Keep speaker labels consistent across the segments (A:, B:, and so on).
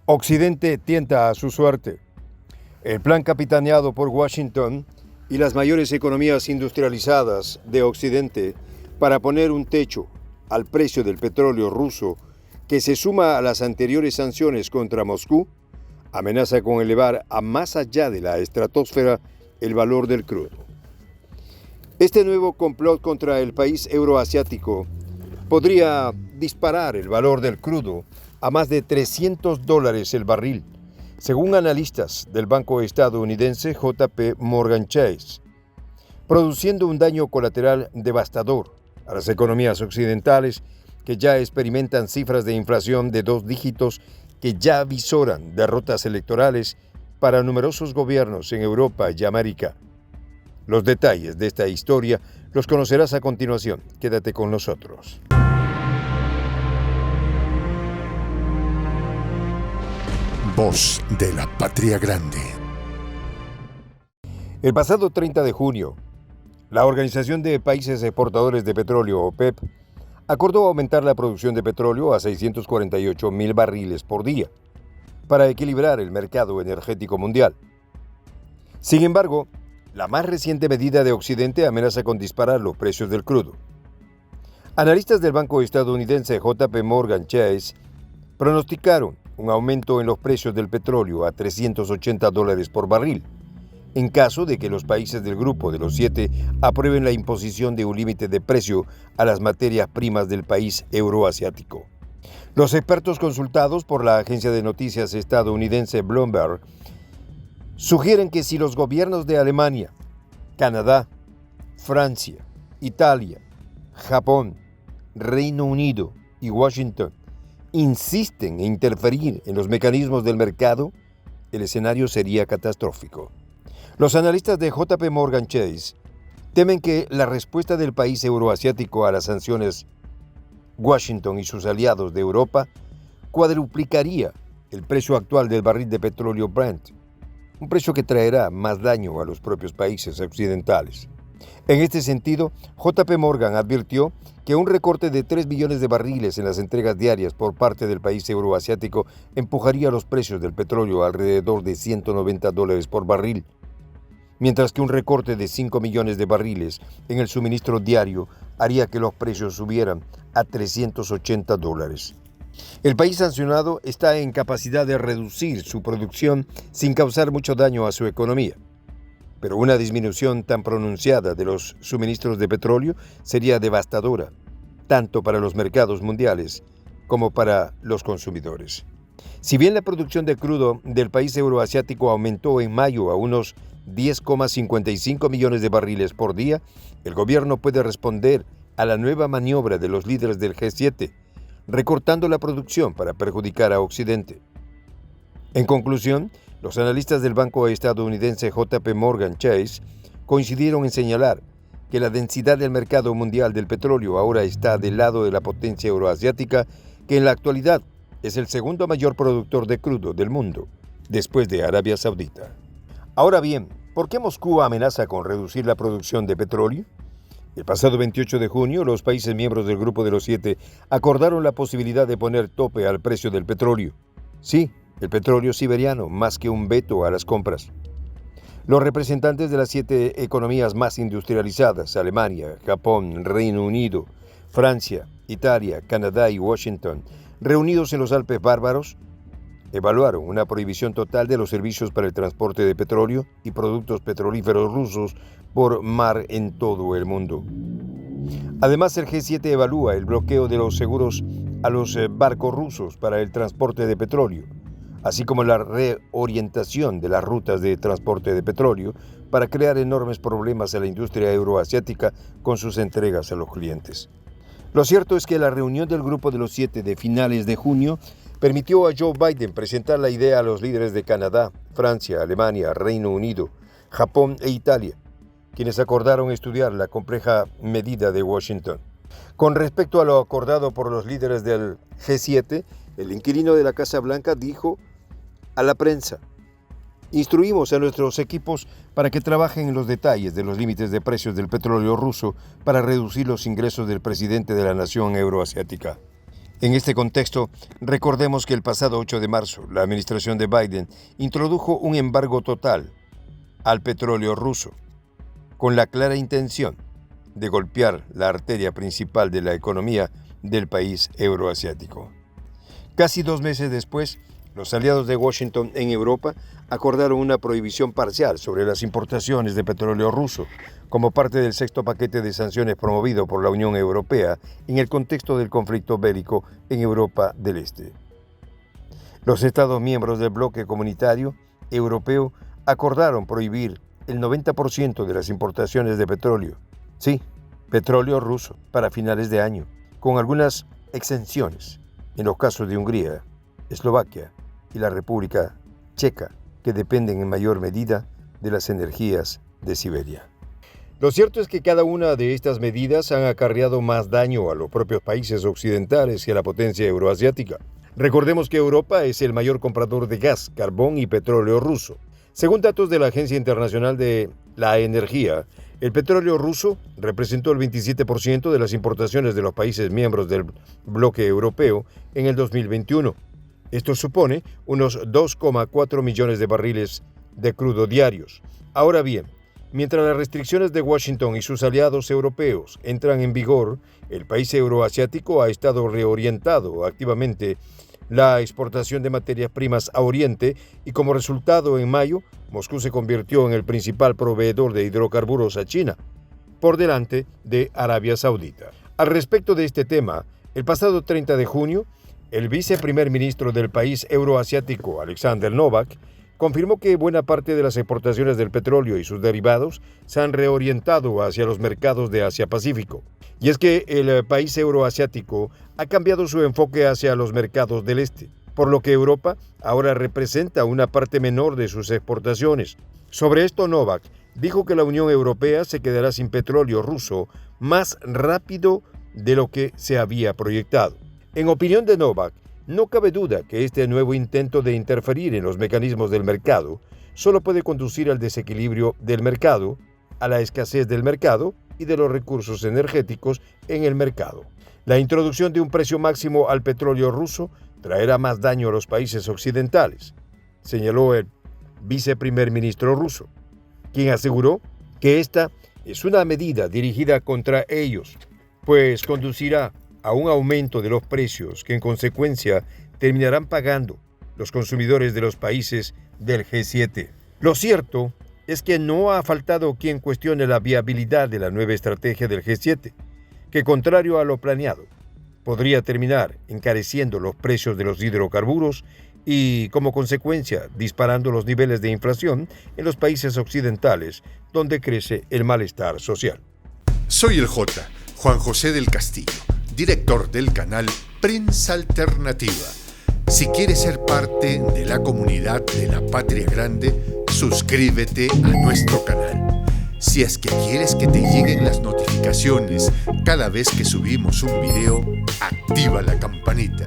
A: Occidente tienta a su suerte. El plan capitaneado por Washington y las mayores economías industrializadas de Occidente para poner un techo al precio del petróleo ruso, que se suma a las anteriores sanciones contra Moscú, amenaza con elevar a más allá de la estratosfera el valor del crudo. Este nuevo complot contra el país euroasiático podría disparar el valor del crudo a más de $300 el barril, según analistas del banco estadounidense JP Morgan Chase, produciendo un daño colateral devastador a las economías occidentales que ya experimentan cifras de inflación de 2 dígitos que ya avisoran derrotas electorales para numerosos gobiernos en Europa y América. Los detalles de esta historia los conocerás a continuación. Quédate con nosotros.
B: Voz de la Patria Grande.
A: El pasado 30 de junio, la Organización de Países Exportadores de Petróleo, OPEP, acordó aumentar la producción de petróleo a 648,000 barriles por día para equilibrar el mercado energético mundial. Sin embargo, la más reciente medida de Occidente amenaza con disparar los precios del crudo. Analistas del banco estadounidense JP Morgan Chase pronosticaron un aumento en los precios del petróleo a $380 por barril, en caso de que los países del Grupo de los 7 aprueben la imposición de un límite de precio a las materias primas del país euroasiático. Los expertos consultados por la agencia de noticias estadounidense Bloomberg sugieren que si los gobiernos de Alemania, Canadá, Francia, Italia, Japón, Reino Unido y Washington insisten en interferir en los mecanismos del mercado, el escenario sería catastrófico. Los analistas de JP Morgan Chase temen que la respuesta del país euroasiático a las sanciones Washington y sus aliados de Europa cuadruplicaría el precio actual del barril de petróleo Brent, un precio que traerá más daño a los propios países occidentales. En este sentido, JP Morgan advirtió que un recorte de 3 millones de barriles en las entregas diarias por parte del país euroasiático empujaría los precios del petróleo alrededor de $190 por barril, mientras que un recorte de 5 millones de barriles en el suministro diario haría que los precios subieran a $380. El país sancionado está en capacidad de reducir su producción sin causar mucho daño a su economía. Pero una disminución tan pronunciada de los suministros de petróleo sería devastadora, tanto para los mercados mundiales como para los consumidores. Si bien la producción de crudo del país euroasiático aumentó en mayo a unos 10,55 millones de barriles por día, el gobierno puede responder a la nueva maniobra de los líderes del G7, recortando la producción para perjudicar a Occidente. En conclusión, los analistas del banco estadounidense JP Morgan Chase coincidieron en señalar que la densidad del mercado mundial del petróleo ahora está del lado de la potencia euroasiática, que en la actualidad es el segundo mayor productor de crudo del mundo, después de Arabia Saudita. Ahora bien, ¿por qué Moscú amenaza con reducir la producción de petróleo? El pasado 28 de junio, los países miembros del Grupo de los 7 acordaron la posibilidad de poner tope al precio del petróleo. Sí, el petróleo siberiano, más que un veto a las compras. Los representantes de las 7 economías más industrializadas, Alemania, Japón, Reino Unido, Francia, Italia, Canadá y Washington, reunidos en los Alpes bárbaros, evaluaron una prohibición total de los servicios para el transporte de petróleo y productos petrolíferos rusos por mar en todo el mundo. Además, el G7 evalúa el bloqueo de los seguros a los barcos rusos para el transporte de petróleo, así como la reorientación de las rutas de transporte de petróleo para crear enormes problemas a la industria euroasiática con sus entregas a los clientes. Lo cierto es que la reunión del Grupo de los 7 de finales de junio permitió a Joe Biden presentar la idea a los líderes de Canadá, Francia, Alemania, Reino Unido, Japón e Italia, quienes acordaron estudiar la compleja medida de Washington. Con respecto a lo acordado por los líderes del G7, el inquilino de la Casa Blanca dijo a la prensa: instruimos a nuestros equipos para que trabajen en los detalles de los límites de precios del petróleo ruso para reducir los ingresos del presidente de la nación euroasiática. En este contexto, recordemos que el pasado 8 de marzo, la administración de Biden introdujo un embargo total al petróleo ruso, con la clara intención de golpear la arteria principal de la economía del país euroasiático. Casi 2 meses después, los aliados de Washington en Europa acordaron una prohibición parcial sobre las importaciones de petróleo ruso, como parte del sexto paquete de sanciones promovido por la Unión Europea en el contexto del conflicto bélico en Europa del Este. Los Estados miembros del bloque comunitario europeo acordaron prohibir el 90% de las importaciones de petróleo, sí, petróleo ruso, para finales de año, con algunas exenciones en los casos de Hungría, Eslovaquia y la República Checa, que dependen en mayor medida de las energías de Siberia. Lo cierto es que cada una de estas medidas han acarreado más daño a los propios países occidentales y a la potencia euroasiática. Recordemos que Europa es el mayor comprador de gas, carbón y petróleo ruso. Según datos de la Agencia Internacional de la Energía, el petróleo ruso representó el 27% de las importaciones de los países miembros del bloque europeo en el 2021. Esto supone unos 2,4 millones de barriles de crudo diarios. Ahora bien, mientras las restricciones de Washington y sus aliados europeos entran en vigor, el país euroasiático ha estado reorientado activamente la exportación de materias primas a Oriente y como resultado en mayo, Moscú se convirtió en el principal proveedor de hidrocarburos a China, por delante de Arabia Saudita. Al respecto de este tema, el pasado 30 de junio, el viceprimer ministro del país euroasiático, Alexander Novak, confirmó que buena parte de las exportaciones del petróleo y sus derivados se han reorientado hacia los mercados de Asia-Pacífico. Y es que el país euroasiático ha cambiado su enfoque hacia los mercados del este, por lo que Europa ahora representa una parte menor de sus exportaciones. Sobre esto, Novak dijo que la Unión Europea se quedará sin petróleo ruso más rápido de lo que se había proyectado. En opinión de Novak, no cabe duda que este nuevo intento de interferir en los mecanismos del mercado solo puede conducir al desequilibrio del mercado, a la escasez del mercado y de los recursos energéticos en el mercado. La introducción de un precio máximo al petróleo ruso traerá más daño a los países occidentales, señaló el viceprimer ministro ruso, quien aseguró que esta es una medida dirigida contra ellos, pues conducirá a un aumento de los precios que en consecuencia terminarán pagando los consumidores de los países del G7. Lo cierto es que no ha faltado quien cuestione la viabilidad de la nueva estrategia del G7, que contrario a lo planeado, podría terminar encareciendo los precios de los hidrocarburos y, como consecuencia, disparando los niveles de inflación en los países occidentales, donde crece el malestar social.
B: Soy el Juan José del Castillo, director del canal Prensa Alternativa. Si quieres ser parte de la comunidad de la Patria Grande, suscríbete a nuestro canal. Si es que quieres que te lleguen las notificaciones cada vez que subimos un video, activa la campanita.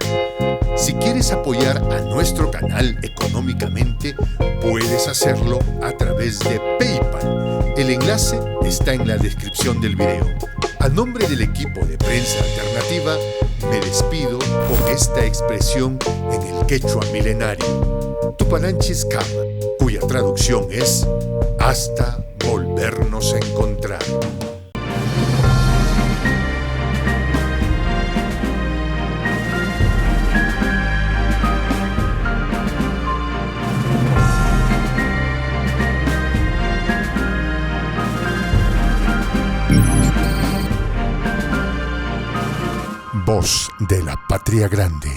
B: Si quieres apoyar a nuestro canal económicamente, puedes hacerlo a través de PayPal. El enlace está en la descripción del video. A nombre del equipo de Prensa Alternativa, me despido con esta expresión en el quechua milenario, Tupananchis Kama, cuya traducción es hasta volvernos a encontrar. Voz de la Patria Grande.